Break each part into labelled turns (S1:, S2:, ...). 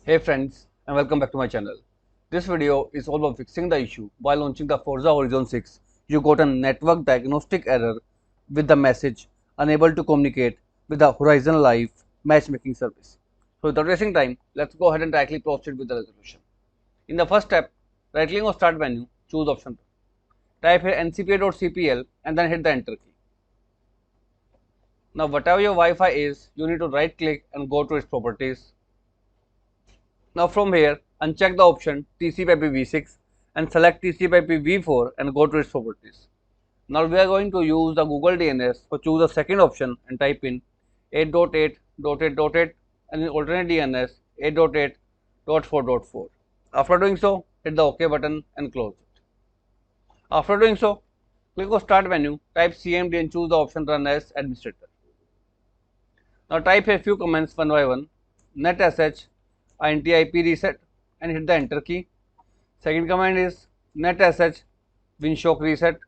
S1: Hey friends, and welcome back to my channel. This video is all about fixing the issue while launching the Forza Horizon 6. You got a network diagnostic error with the message unable to communicate with the Horizon Live matchmaking service. So without wasting time, let's go ahead and directly proceed with the resolution. In the first step, right click on start menu, choose option 2. Type here ncpa.cpl and then hit the enter key. Now whatever your Wi-Fi is, you need to right click and go to its properties. Now from here, uncheck the option TCP/IP v6 and select TCP/IP v4 and go to its properties. Now we are going to use the Google DNS, so choose the second option and type in 8.8.8.8 and in alternate DNS 8.8.4.4. After doing so, hit the OK button and close it. After doing so, click on Start menu, type CMD and choose the option Run as Administrator. Now type a few commands one by one. netsh int-ip reset and hit the enter key. Second command is netsh winsock reset.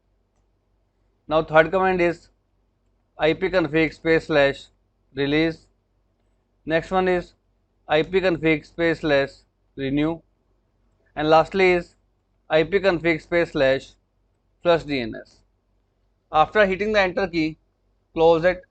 S1: Now third command is ipconfig space / release. Next one is ipconfig space / renew, and lastly is ipconfig space / flushdns. After hitting the enter key, close it.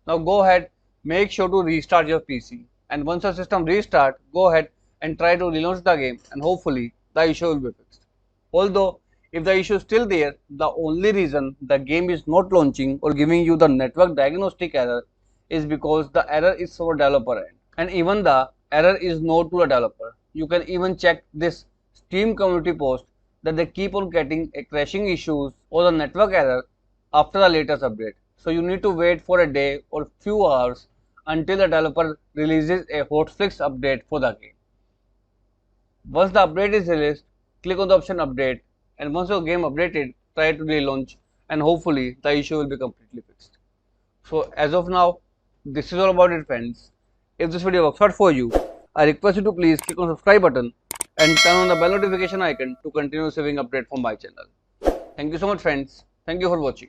S1: Now go ahead, make sure to restart your PC, and once your system restart, go ahead and try to relaunch the game, and hopefully the issue will be fixed. Although if the issue is still there, the only reason the game is not launching or giving you the network diagnostic error is because the error is from developer end, and even the error is not to the developer. You can even check this Steam community post that they keep on getting a crashing issues or the network error after the latest update. So you need to wait for a day or few hours until the developer releases a hotfix update for the game. Once the update is released, click on the option update, and once your game updated, try to relaunch, and hopefully the issue will be completely fixed. So as of now, this is all about it friends. If this video works out for you, I request you to please click on subscribe button and turn on the bell notification icon to continue receiving update from my channel. Thank you so much friends. Thank you for watching.